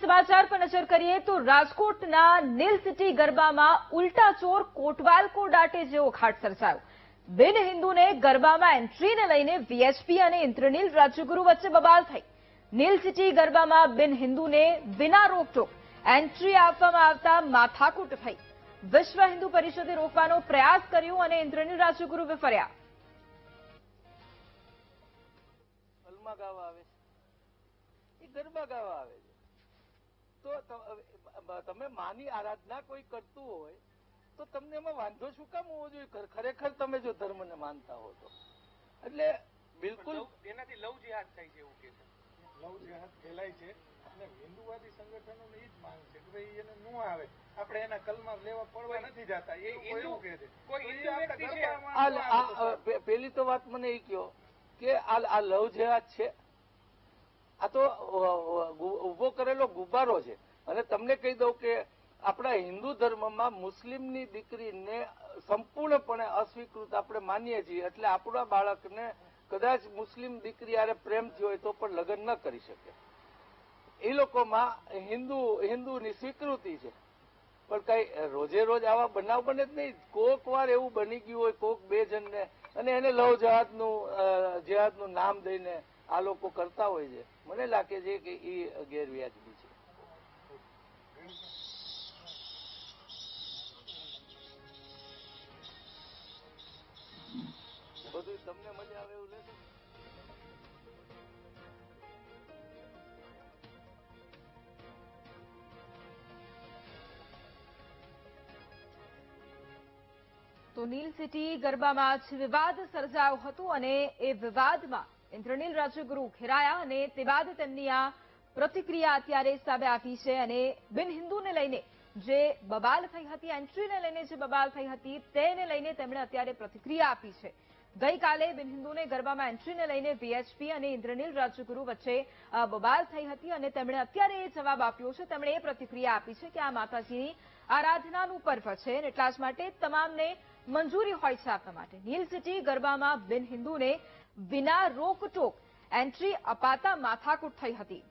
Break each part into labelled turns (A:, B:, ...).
A: સમાચાર પર નજર કરીએ તો રાજકોટના નીલ સિટી ગરબામાં ઉલટા ચોર કોટવાલ કો ડાટે જેવો ઘાટ સર્જાયો. બિન હિન્દુને ગરબામાં એન્ટ્રીને લઈને વીએચપી અને ઇન્દ્રનીલ રાજ્યગુરુ વચ્ચે બબાલ થઈ. નીલ સિટી ગરબામાં બિન હિન્દુને વિના રોકટોક એન્ટ્રી આપવામાં આવતા માથાકૂટ થઈ. વિશ્વ હિન્દુ પરિષદે રોકવાનો પ્રયાસ કર્યો અને ઇન્દ્રનીલ રાજ્યગુરુએ ફર્યા.
B: ગરબા ગાવા આવે છે તો તમે માની આરાધના કોઈ કરતું હોય તો તમને એમાં વાંધો શું કામ હોવો જોઈએ? ખરેખર તમે જો ધર્મને માનતા હો તો. એટલે બિલકુલ
C: એનાથી લવ જેહાદ થાય છે એવું કે છે.
D: લવ જેહાદ ફેલાય છે અને હિન્દુવાદી સંગઠનોને એ જ માંગ છે કે ભાઈ એને ન આવે, આપણે એના કલમા લેવા પડવા નથી જતા એવું કહે છે.
B: પેલી તો વાત મને એ કહો કે આ લવ જેહાદ છે, આ તો ઉભો કરેલો ગુબ્બારો છે. અને તમને કહી દઉં કે આપણા હિન્દુ ધર્મમાં મુસ્લિમની દીકરીને સંપૂર્ણપણે અસ્વીકૃત આપણે માનીએ છીએ. એટલે આપણા બાળકને કદાચ મુસ્લિમ દીકરી હારે પ્રેમ થયો હોય તો પણ લગ્ન ન કરી શકે. એ લોકોમાં હિન્દુની સ્વીકૃતિ છે. પણ કઈ રોજે રોજ આવા બનાવ બને જ નહીં. કોક વાર એવું બની ગયું હોય કોક બે જણને, અને એને લવ જેહાદનું નામ દઈને આ લોકો કરતા હોય છે. મને લાગે છે કે એ ગેરવ્યાજબી છે. બધું તમને મજા આવે એવું લેશો.
A: તો નીલ સિટી ગરબામાં જ વિવાદ સર્જાયો હતો અને એ વિવાદમાં ઇન્દ્રનીલ રાજ્યગુરુ ઘેરાયા અને તે બાદ તેમની આ પ્રતિક્રિયા અત્યારે સામે આવી છે. અને બિન હિન્દુને લઈને જે બબાલ થઈ હતી, એન્ટ્રીને લઈને જે બબાલ થઈ હતી તેને લઈને તેમણે અત્યારે પ્રતિક્રિયા આપી છે. ગઈકાલે બિન હિન્દુને ગરબામાં એન્ટ્રીને લઈને વીએચપી અને ઇન્દ્રનીલ રાજ્યગુરુ વચ્ચે બબાલ થઈ હતી અને તેમણે અત્યારે એ જવાબ આપ્યો છે. તેમણે એ પ્રતિક્રિયા આપી છે કે આ માતાજીની આરાધનાનું પર્વ છે અને એટલા જ માટે તમામને મંજૂરી હોય છે આપવા માટે. નીલ સિટી ગરબામાં બિન હિન્દુને વિના રોકટોક એન્ટ્રી અપાતા માથાકૂટ થઈ હતી.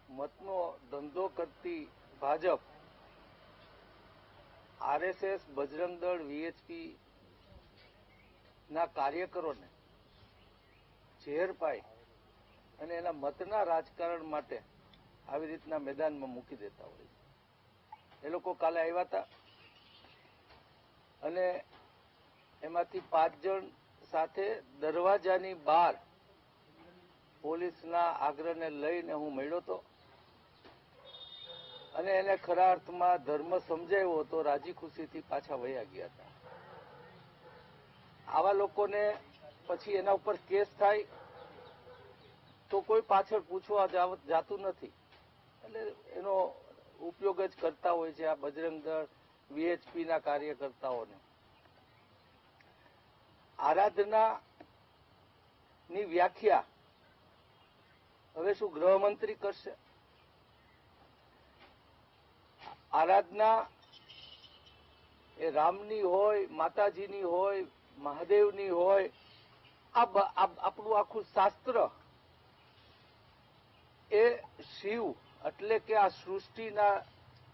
B: મતનો ધંધો કરતી ભાજપ, આરએસએસ, બજરંગ દળ, વીએચપી ના કાર્યકરોને ઝેર પાઈ અને એના મતના રાજકારણ માટે આવી રીતના મેદાનમાં મૂકી દેતા હોય છે. એ લોકો કાલે આવ્યા હતા અને એમાંથી 5 જણ સાથે દરવાજાની બહાર પોલીસના આગ્રહને લઈને હું મળ્યો હતો અને એને ખરા અર્થમાં ધર્મ સમજાવ્યો તો રાજી ખુશીથી પાછા વયા ગયા હતા. આવા લોકોને પછી એના ઉપર કેસ થાય તો કોઈ પાછળ પૂછવા જાતું નથી. એટલે એનો ઉપયોગ જ કરતા હોય છે આ બજરંગ દળ, વીએચપી ના કાર્યકર્તાઓને. આરાધનાની વ્યાખ્યા હવે શું ગૃહમંત્રી કરશે? આરાધના એ રામની હોય, માતાજીની હોય, મહાદેવની હોય, આપણું આખું શાસ્ત્ર એ શિવ એટલે કે આ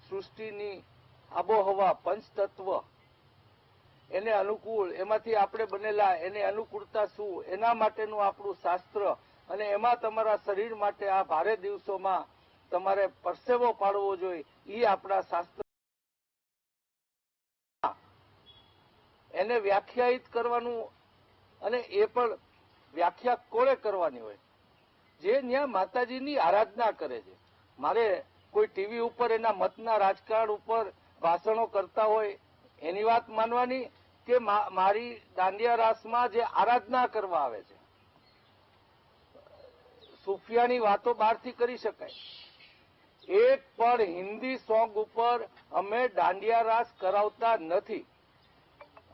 B: સૃષ્ટિની આબોહવા, પંચતત્વ એને અનુકૂળ, એમાંથી આપણે બનેલા, એને અનુકૂળતા શું, એના માટેનું આપણું શાસ્ત્ર. અને એમાં તમારા શરીર માટે આ ભારે દિવસોમાં તમારે પરસેવો પાડવો જોઈએ, એ આપણા શાસ્ત્ર. એને વ્યાખ્યાયિત કરવાનું, અને એ પણ વ્યાખ્યા કોણે કરવાની હોય? જે ત્યાં માતાજીની આરાધના કરે છે. મારે કોઈ ટીવી ઉપર એના મતના રાજકારણ ઉપર ભાષણો કરતા હોય એની વાત માનવાની, કે મારી દાંડિયા રાસમાં જે આરાધના કરવા આવે છે? સુફિયાની વાતો બહારથી કરી શકાય. એક પણ હિન્દી સોંગ ઉપર અમે દાંડિયા રાસ કરાવતા નથી.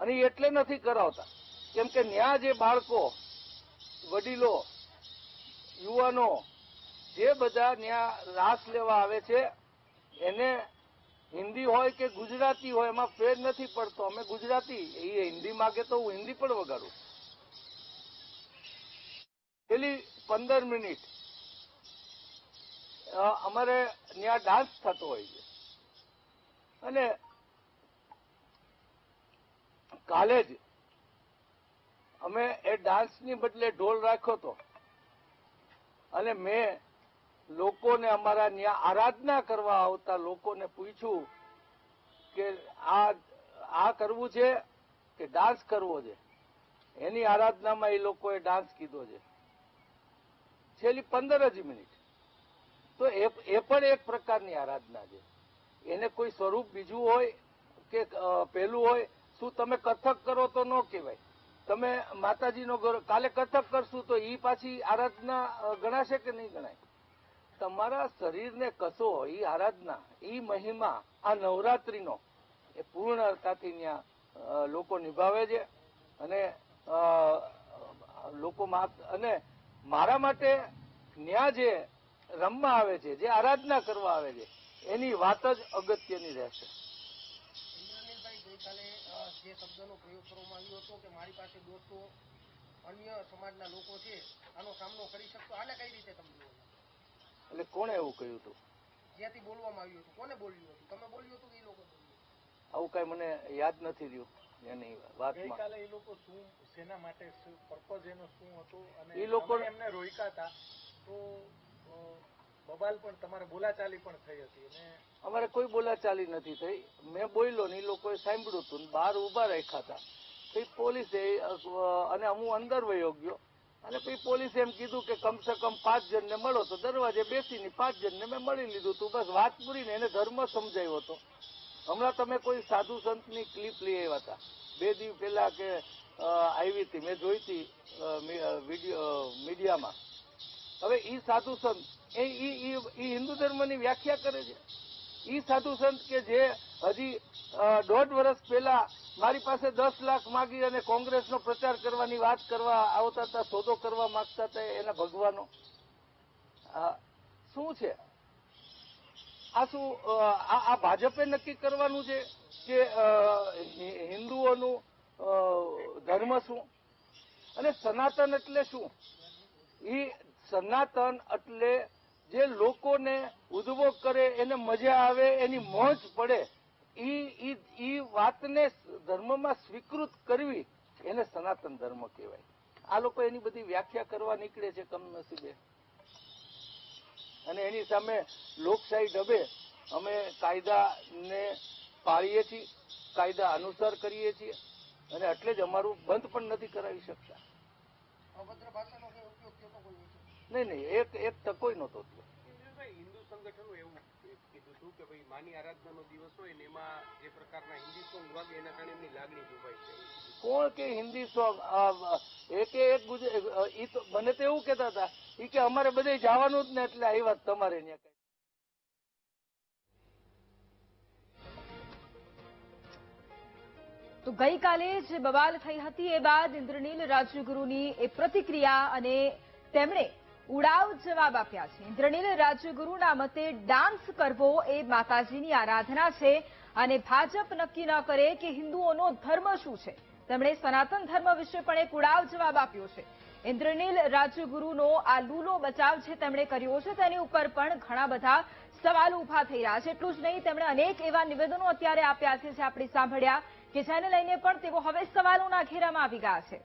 B: અને એટલે નથી કરાવતા કેમ કે ન્યા જે બાળકો, વડીલો, યુવાનો જે બધા ન્યા રાસ લેવા આવે છે એને હિન્દી હોય કે ગુજરાતી હોય એમાં ફેર નથી પડતો. અમે ગુજરાતી, એ હિન્દી માગે તો હું હિન્દી પણ વગાડું. પેલી 15 મિનિટ અમારે ત્યાં ડાન્સ થતો હોય છે, અને કાલે જ અમે એ ડાન્સની બદલે ઢોલ રાખ્યો હતો, અને મેં લોકોને, અમારા ત્યાં આરાધના કરવા આવતા લોકોને પૂછ્યું કે આ કરવું છે કે ડાન્સ કરવો છે. એની આરાધનામાં એ લોકોએ ડાન્સ કીધો છે છેલ્લી 15 જ મિનિટ. તો એ પણ એક પ્રકારની આરાધના છે. એને કોઈ સ્વરૂપ બીજું હોય કે પેલું હોય. શું તમે કથક કરો તો ન કહેવાય. તમે માતાજીનો કાલે કથક કરશું તો એ પાછી આરાધના ગણાશે કે નહીં ગણાય? તમારા શરીરને કસો એ આરાધના, એ મહિમા આ નવરાત્રીનો એ પૂર્ણતાથી ત્યાં લોકો નિભાવે છે. અને લોકો અને મારા માટે ત્યાં જે રમવા આવે છે, જે આરાધના કરવા આવે છે, એની વાત જ અગત્યની રહેશે.
E: ઇન્દ્રનીલભાઈ, ગઈકાલે જે શબ્દનો પ્રયોગ કરવામાં આવ્યો હતો કે મારી પાસે દોસ્તો અન્ય સમાજના લોકો છે, આનો સામનો કરી શકતો, આને કઈ રીતે તમે?
B: એટલે કોણે એવું કહ્યું હતું?
E: જ્યાંથી બોલવામાં આવ્યું હતું, કોને બોલ્યું હતું? તમે બોલ્યું હતું કે એ લોકો બોલ્યું?
B: આવું કઈ મને યાદ નથી રહ્યું એની વાતમાં.
D: ગઈકાલે એ લોકો શું, શેના માટે, પર્પઝ એનો શું હતો, અને
B: એ લોકો
D: એમને રોક્યા હતા તો બબાલ પણ, તમારે બોલાચાલી પણ થઈ હતી? અને
B: અમારે કોઈ બોલાચાલી નથી થઈ. મેં બોલ્યો ને એ લોકોએ સાંભળ્યું હતું, બહાર ઉભા રાખ્યા હતા. પછી પોલીસે, અને હું અંદર વયો ગયો, અને પછી પોલીસે એમ કીધું કે કમસે કમ 5 જણને મળો. તો દરવાજે બેસીને 5 જણને મેં મળી લીધું હતું. બસ વાત પૂરી ને એને ધર્મ સમજાવ્યો હતો. હમણાં તમે કોઈ સાધુ સંતની ક્લિપ લઈ આવ્યા હતા 2 દિવસ પહેલા કે આવી હતી, મેં જોઈ હતી મીડિયામાં. હવે ઈ સાધુ સંત એ હિન્દુ ધર્મની વ્યાખ્યા કરે છે. ઈ સાધુ સંત કે જે હજી 1.5 વર્ષ પહેલા મારી પાસે 10 લાખ માગી અને કોંગ્રેસનો પ્રચાર કરવાની વાત કરવા આવતા હતા, સોદો કરવા માંગતા હતા, એના ભગવાનો શું છે? આ શું આ ભાજપે નક્કી કરવાનું છે કે હિન્દુઓનું ધર્મ શું? અને સનાતન એટલે શું? એ સનાતન એટલે જે લોકોને ઉદ્ભવ કરે, એને મજા આવે, એની મોજ પડે, ઈ વાતને ધર્મમાં સ્વીકૃત કરવી, એને સનાતન ધર્મ કહેવાય. આ લોકો એની બધી વ્યાખ્યા કરવા નીકળે છે કમનસીબે. અને એની સામે લોકશાહી ઢબે અમે કાયદાને પાળીએ છીએ, કાયદા અનુસાર કરીએ છીએ, અને એટલે જ અમારું બંધ પણ નથી કરાવી શકતા.
E: અભદ્ર ભાષાનો કોઈ ઉપયોગ થયો કોઈ?
B: નહીં, એક તકોય નહોતો થયો.
C: હિન્દુ સંગઠનો એવું કીધું હતું કે ભાઈ માની આરાધનાનો દિવસ હોય ને એમાં જે પ્રકારના હિન્દી સોંગ વાગે એના કારણે એમની લાગણી દુભાઈ છે.
B: કોણ કે હિન્દી સોંગ? એક તો મને તો એવું કહેતા હતા એ કે અમારે બધે જવાનું જ ને એટલે આવી વાત તમારે ત્યાં.
A: તો ગઈકાલે જે બવાલ થઈ હતી એ બાદ ઇન્દ્રનીલ રાજ્યગુરુની એ પ્રતિક્રિયા, અને તેમણે ઉડાવ જવાબ આપ્યા છે. ઇન્દ્રનીલ રાજ્યગુરુના મતે ડાન્સ કરવો એ માતાજીની આરાધના છે, અને ભાજપ નક્કી ન કરે કે હિન્દુઓનો ધર્મ શું છે. તેમણે સનાતન ધર્મ વિશે પણ એક ઉડાવ જવાબ આપ્યો છે. ઇન્દ્રનીલ રાજ્યગુરુનો આ લૂલો બચાવ છે તેમણે કર્યો છે, તેની ઉપર પણ ઘણા બધા સવાલો ઉભા થઈ રહ્યા છે. એટલું જ નહીં, તેમણે અનેક એવા નિવેદનો અત્યારે આપ્યા છે જે આપણે સાંભળ્યા, કે જેને લઈને પણ તેઓ હવે સવાલોના ઘેરામાં આવી ગયા છે.